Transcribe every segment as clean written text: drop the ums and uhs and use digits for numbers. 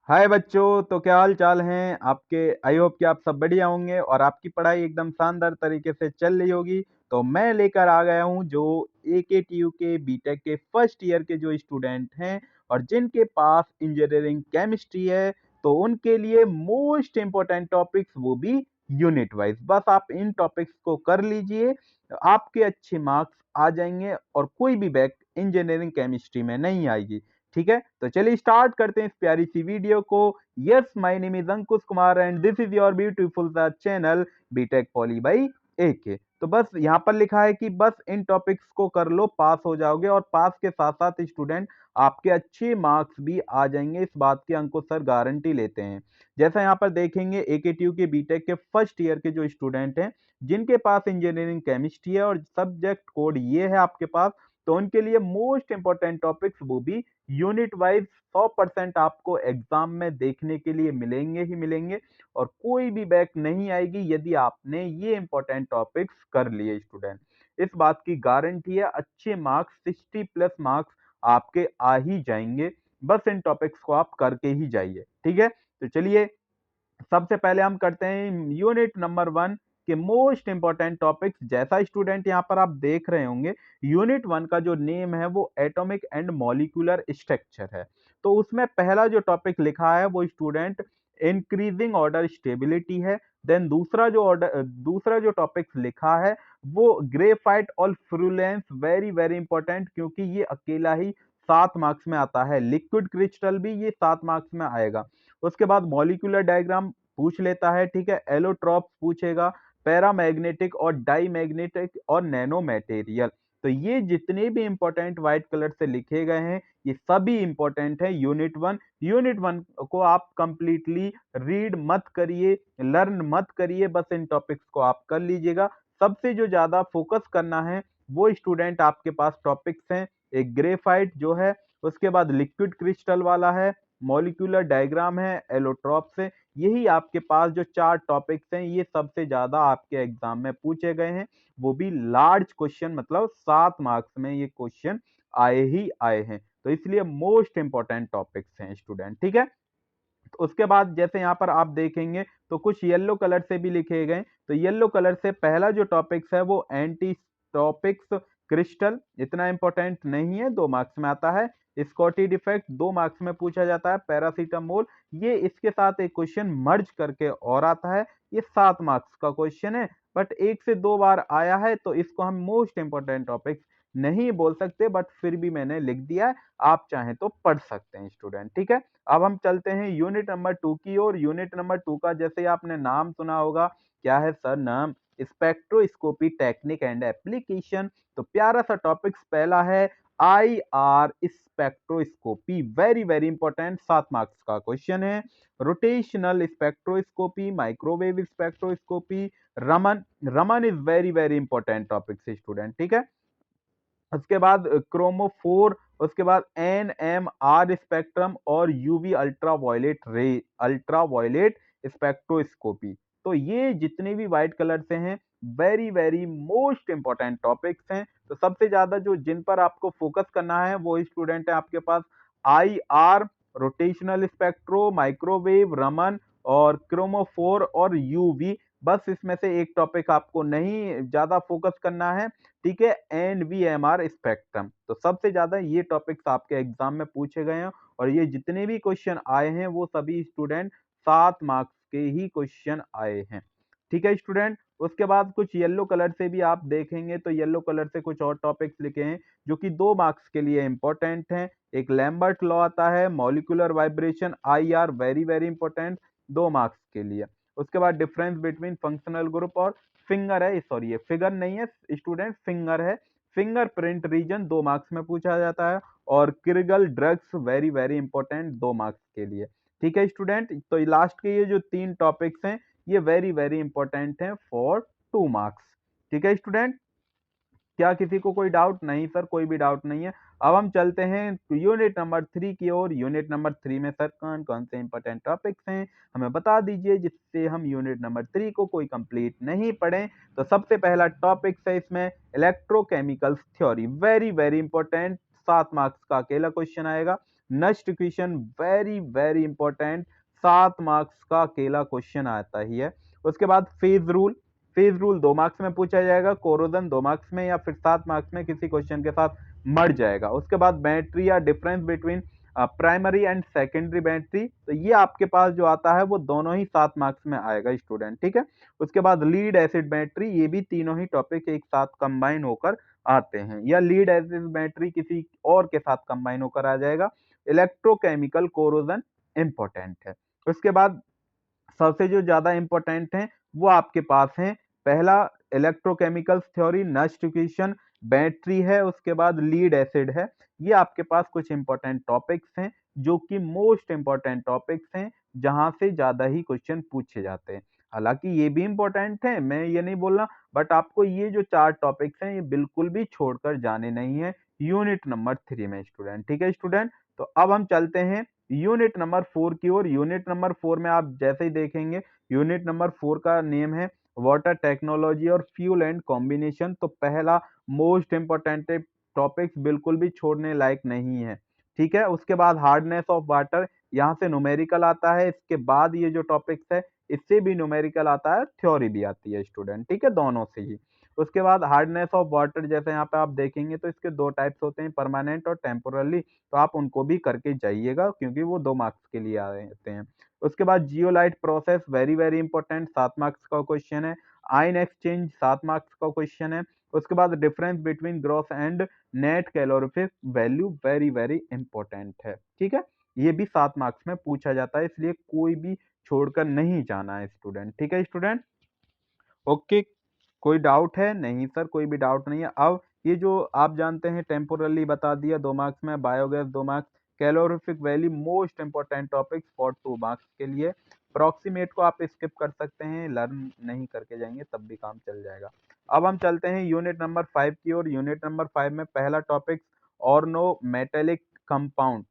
हाय बच्चों, तो क्या हाल चाल हैं आपके। आई होप कि आप सब बढ़िया होंगे और आपकी पढ़ाई एकदम शानदार तरीके से चल रही होगी। तो मैं लेकर आ गया हूँ जो एकेटीयू के बीटेक के फर्स्ट ईयर के जो स्टूडेंट हैं और जिनके पास इंजीनियरिंग केमिस्ट्री है, तो उनके लिए मोस्ट इम्पोर्टेंट टॉपिक्स, वो भी यूनिट वाइज। बस आप इन टॉपिक्स को कर लीजिए, आपके अच्छे मार्क्स आ जाएंगे और कोई भी बैक इंजीनियरिंग केमिस्ट्री में नहीं आएगी। ठीक है, तो चलिए स्टार्ट करते हैं इस प्यारी सी वीडियो को। Yes, my name is Ankush Kumar and this is your beautiful सा चैनल बीटेक पॉली बाई एके। तो बस यहाँ पर लिखा है कि बस इन टॉपिक्स को कर लो, पास हो जाओगे और पास के साथ साथ स्टूडेंट आपके अच्छे मार्क्स भी आ जाएंगे। इस बात की अंकुश सर गारंटी लेते हैं। जैसा यहाँ पर देखेंगे, एकेटीयू के बीटेक के फर्स्ट ईयर के जो स्टूडेंट हैं जिनके पास इंजीनियरिंग केमिस्ट्री है और सब्जेक्ट कोड ये है आपके पास, तो उनके लिए मोस्ट इंपॉर्टेंट टॉपिक्स वो भी यूनिट वाइज 100% आपको एग्जाम में देखने के लिए मिलेंगे ही मिलेंगे और कोई भी बैक नहीं आएगी यदि आपने ये इंपॉर्टेंट टॉपिक्स कर लिए स्टूडेंट। इस बात की गारंटी है, अच्छे मार्क्स 60+ मार्क्स आपके आ ही जाएंगे। बस इन टॉपिक्स को आप करके ही जाइए। ठीक है, तो चलिए सबसे पहले हम करते हैं यूनिट नंबर 1 के मोस्ट इंपॉर्टेंट टॉपिक्स। जैसा स्टूडेंट यहाँ पर आप देख रहे होंगे, यूनिट 1 का जो नेम है वो एटॉमिक एंड मॉलिक्यूलर स्ट्रक्चर है। तो उसमें पहला जो टॉपिक लिखा है वो स्टूडेंट इंक्रीजिंग ऑर्डर स्टेबिलिटी है। देन दूसरा जो टॉपिक लिखा है वो ग्रेफाइट और फ्लुरेंस, वेरी वेरी इंपॉर्टेंट क्योंकि ये अकेला ही 7 मार्क्स में आता है। लिक्विड क्रिस्टल भी ये 7 मार्क्स में आएगा। उसके बाद मॉलिक्यूलर डायग्राम पूछ लेता है। ठीक है, एलोट्रॉप पूछेगा, पैरामैग्नेटिक और डाईमैग्नेटिक और नैनो मटेरियल। तो ये जितने भी इंपॉर्टेंट व्हाइट कलर से लिखे गए हैं ये सभी इंपॉर्टेंट है यूनिट 1। यूनिट 1 को आप कंप्लीटली रीड मत करिए, लर्न मत करिए, बस इन टॉपिक्स को आप कर लीजिएगा। सबसे जो ज्यादा फोकस करना है वो स्टूडेंट आपके पास टॉपिक्स हैं, एक ग्रेफाइट जो है, उसके बाद लिक्विड क्रिस्टल वाला है, मॉलिक्यूलर डायग्राम है, एलोट्रॉप्स है। यही आपके पास जो 4 टॉपिक्स हैं ये सबसे ज्यादा आपके एग्जाम में पूछे गए हैं, वो भी लार्ज क्वेश्चन, मतलब 7 मार्क्स में ये क्वेश्चन आए ही आए हैं। तो इसलिए मोस्ट इंपॉर्टेंट टॉपिक्स हैं स्टूडेंट। ठीक है, तो उसके बाद जैसे यहाँ पर आप देखेंगे तो कुछ येलो कलर से भी लिखे गए। तो येलो कलर से पहला जो टॉपिक्स है वो एंटी टॉपिक्स क्रिस्टल, इतना इंपॉर्टेंट नहीं है, 2 मार्क्स में आता है। स्कॉटी डिफेक्ट 2 मार्क्स में पूछा जाता है। पैरासीटामोल, ये इसके साथ एक क्वेश्चन मर्ज करके और आता है, ये 7 मार्क्स का क्वेश्चन है, बट 1 से 2 बार आया है तो इसको हम मोस्ट इंपॉर्टेंट टॉपिक्स नहीं बोल सकते, बट फिर भी मैंने लिख दिया है, आप चाहें तो पढ़ सकते हैं स्टूडेंट। ठीक है, अब हम चलते हैं यूनिट नंबर 2 की ओर। यूनिट नंबर 2 का जैसे ही आपने नाम सुना होगा, क्या है सर नाम, स्पेक्ट्रोस्कोपी टेक्निक एंड एप्लीकेशन। तो प्यारा सा टॉपिक्स पहला है I R spectroscopy, very very important, 7 marks का क्वेश्चन है। Rotational spectroscopy, microwave spectroscopy, Raman, Raman is very very important topic student. ठीक है, उसके बाद क्रोमोफोर, उसके बाद एनएमआर स्पेक्ट्रम और यूवी अल्ट्रावायलेट स्पेक्ट्रोस्कोपी। तो ये जितने भी व्हाइट कलर से हैं very very most important topics हैं। तो सबसे ज्यादा जो जिन पर आपको फोकस करना है वो स्टूडेंट है आपके पास I R, rotational spectro, microwave, Raman और क्रोमोफोर और यूवी। बस इसमें से एक टॉपिक आपको नहीं ज्यादा फोकस करना है। ठीक है, एनवीएमआर स्पेक्ट्रम। तो सबसे ज्यादा ये टॉपिक्स आपके एग्जाम में पूछे गए हैं और ये जितने भी क्वेश्चन आए हैं वो सभी स्टूडेंट 7 मार्क्स के ही क्वेश्चन आए हैं। ठीक है स्टूडेंट, उसके बाद कुछ येलो कलर से भी आप देखेंगे तो येलो कलर से कुछ और टॉपिक्स लिखे हैं जो कि 2 मार्क्स के लिए इंपॉर्टेंट हैं। एक लैम्बर्ट लॉ आता है, molecular vibration I R, very very important, 2 marks के लिए। उसके बाद डिफरेंस बिटवीन फंक्शनल ग्रुप और फिंगर है, सॉरी ये फिगर नहीं है स्टूडेंट, फिंगर है, फिंगर प्रिंट रीजन, 2 मार्क्स में पूछा जाता है। और क्रिगल ड्रग्स, वेरी वेरी इंपॉर्टेंट, 2 मार्क्स के लिए। ठीक है स्टूडेंट, तो लास्ट के ये जो 3 टॉपिक्स हैं ये वेरी वेरी इंपॉर्टेंट हैं फॉर 2 मार्क्स। ठीक है स्टूडेंट, क्या किसी को कोई डाउट? नहीं सर, कोई भी डाउट नहीं है। अब हम चलते हैं यूनिट नंबर 3 की ओर। यूनिट नंबर 3 में सर कौन कौन से इंपॉर्टेंट टॉपिक्स हैं हमें बता दीजिए, जिससे हम यूनिट नंबर 3 को कोई कंप्लीट नहीं पढ़ें। तो सबसे पहला टॉपिक है इसमें electrochemicals theory, very very important, 7 marks का अकेला क्वेश्चन आएगा। Next question very very important, 7 marks का अकेला क्वेश्चन आता ही है। उसके बाद फेज रूल 2 मार्क्स में पूछा जाएगा, कोरोजन 2 मार्क्स में या फिर 7 मार्क्स में किसी क्वेश्चन के साथ मर जाएगा। उसके बाद बैटरी या difference between primary and secondary battery, तो ये आपके पास जो आता है वो दोनों ही 7 मार्क्स में आएगा स्टूडेंट, ठीक है। उसके बाद लीड एसिड बैटरी, ये भी तीनों ही टॉपिक एक साथ कंबाइन होकर आते हैं, या लीड एसिड बैटरी किसी और के साथ कंबाइन होकर आ जाएगा। इलेक्ट्रोकेमिकल कोरोजन इंपॉर्टेंट है। उसके बाद सबसे जो ज्यादा इंपॉर्टेंट है वो आपके पास है, पहला electrochemical theory, next question battery है, उसके बाद लीड एसिड है। ये आपके पास कुछ इंपॉर्टेंट टॉपिक्स हैं जो कि मोस्ट इंपॉर्टेंट टॉपिक्स हैं, जहां से ज्यादा ही क्वेश्चन पूछे जाते हैं। हालांकि ये भी इंपॉर्टेंट है, मैं ये नहीं बोल रहा, बट आपको ये जो 4 टॉपिक्स हैं ये बिल्कुल भी छोड़कर जाने नहीं है यूनिट नंबर 3 में स्टूडेंट, ठीक है स्टूडेंट। तो अब हम चलते हैं यूनिट नंबर 4 की ओर। यूनिट नंबर 4 में आप जैसे ही देखेंगे, यूनिट नंबर 4 का नेम है वाटर टेक्नोलॉजी और फ्यूल एंड कॉम्बिनेशन। तो पहला मोस्ट इंपॉर्टेंट टॉपिक्स बिल्कुल भी छोड़ने लायक नहीं है, ठीक है। उसके बाद हार्डनेस ऑफ वाटर, यहाँ से न्यूमेरिकल आता है। इसके बाद ये जो टॉपिक्स है इससे भी न्यूमेरिकल आता है, थ्योरी भी आती है स्टूडेंट, ठीक है, दोनों से ही। उसके बाद हार्डनेस ऑफ वाटर, जैसे यहाँ पे आप देखेंगे तो इसके 2 टाइप्स होते हैं, परमानेंट और टेम्पोरली, तो आप उनको भी करके जाइएगा क्योंकि वो 2 मार्क्स के लिए आते हैं। उसके बाद zeolite process, very very important, 7 marks का क्वेश्चन है। आयन एक्सचेंज 7 मार्क्स का क्वेश्चन है। उसके बाद difference between gross and net calorific value, very very important है, ठीक है। ये भी 7 मार्क्स में पूछा जाता है, इसलिए कोई भी छोड़कर नहीं जाना है स्टूडेंट, ठीक है स्टूडेंट। ओके, कोई डाउट है? नहीं सर, कोई भी डाउट नहीं है। अब ये जो आप जानते हैं टेम्पोरली बता दिया 2 मार्क्स में, biogas 2 marks, calorific value most important topics for 2 marks के लिए। अप्रॉक्सीमेट को आप स्किप कर सकते हैं, लर्न नहीं करके जाएंगे तब भी काम चल जाएगा। अब हम चलते हैं यूनिट नंबर 5 की ओर। यूनिट नंबर 5 में पहला topic organometallic compound,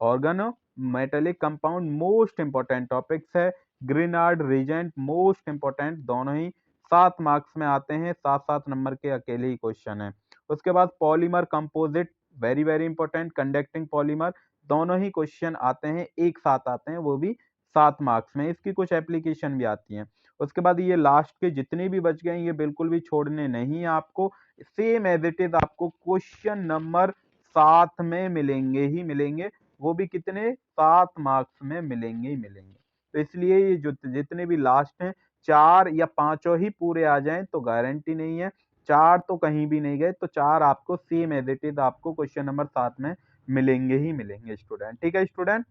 organometallic compound most important topics है। ग्रीनार्ड रीजेंट मोस्ट इंपॉर्टेंट, दोनों ही 7 मार्क्स में आते हैं, 7-7 नंबर के अकेले ही क्वेश्चन है। उसके बाद polymer composite, very very important, conducting polymer, दोनों ही क्वेश्चन आते हैं, एक साथ आते हैं, वो भी 7 मार्क्स में, इसकी कुछ एप्लीकेशन भी आती हैं। उसके बाद ये लास्ट के जितने भी बच गए ये बिल्कुल भी छोड़ने नहीं है आपको, सेम एज इट इज आपको क्वेश्चन नंबर 7 में मिलेंगे ही मिलेंगे, वो भी कितने, 7 मार्क्स में मिलेंगे ही मिलेंगे। तो इसलिए ये जो जितने भी लास्ट हैं, 4 या 5 ही पूरे आ जाएं तो गारंटी नहीं है, 4 तो कहीं भी नहीं गए, तो 4 आपको सेम एज इट इज आपको क्वेश्चन नंबर 7 में मिलेंगे ही मिलेंगे स्टूडेंट, ठीक है स्टूडेंट।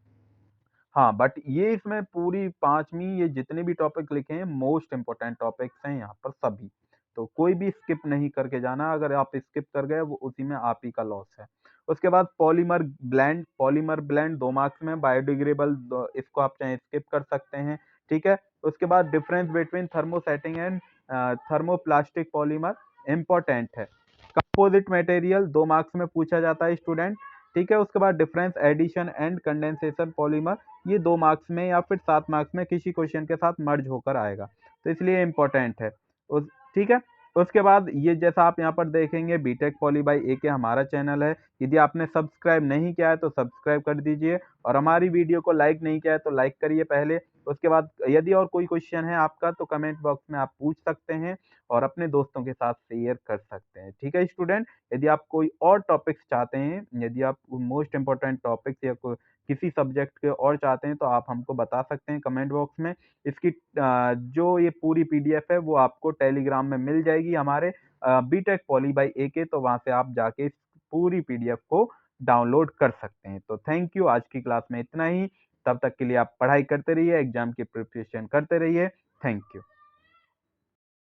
हाँ, बट ये इसमें पूरी 5वीं ये जितने भी टॉपिक लिखे हैं मोस्ट इंपॉर्टेंट टॉपिक्स हैं यहाँ पर सभी, तो कोई भी स्किप नहीं करके जाना, अगर आप स्किप कर गए वो उसी में आप ही का लॉस है। उसके बाद पॉलीमर ब्लेंड 2 मार्क्स में, बायोडिग्रेडेबल इसको आप चाहे स्किप कर सकते हैं, ठीक है। उसके बाद difference between thermosetting and thermoplastic polymer important है। कंपोजिट मटेरियल 2 मार्क्स में पूछा जाता है स्टूडेंट, ठीक है। उसके बाद difference addition and condensation polymer, ये 2 मार्क्स में या फिर 7 मार्क्स में किसी क्वेश्चन के साथ मर्ज होकर आएगा, तो इसलिए इंपॉर्टेंट है उस, ठीक है। उसके बाद ये जैसा आप यहाँ पर देखेंगे बीटेक पॉली बाई एके हमारा चैनल है, यदि आपने सब्सक्राइब नहीं किया है तो सब्सक्राइब कर दीजिए, और हमारी वीडियो को लाइक नहीं किया है तो लाइक करिए पहले। उसके बाद यदि और कोई क्वेश्चन है आपका तो कमेंट बॉक्स में आप पूछ सकते हैं और अपने दोस्तों के साथ शेयर कर सकते हैं, ठीक है स्टूडेंट। यदि आप कोई और टॉपिक्स चाहते हैं, यदि आप मोस्ट इंपॉर्टेंट टॉपिक्स या किसी सब्जेक्ट के और चाहते हैं तो आप हमको बता सकते हैं कमेंट बॉक्स में। इसकी जो ये पूरी पीडीएफ है वो आपको टेलीग्राम में मिल जाएगी हमारे बीटेक पॉली बाई एके, तो वहां से आप जाके इस पूरी पीडीएफ को डाउनलोड कर सकते हैं। तो थैंक यू, आज की क्लास में इतना ही, तब तक के लिए आप पढ़ाई करते रहिए, एग्जाम की प्रिपरेशन करते रहिए, थैंक यू।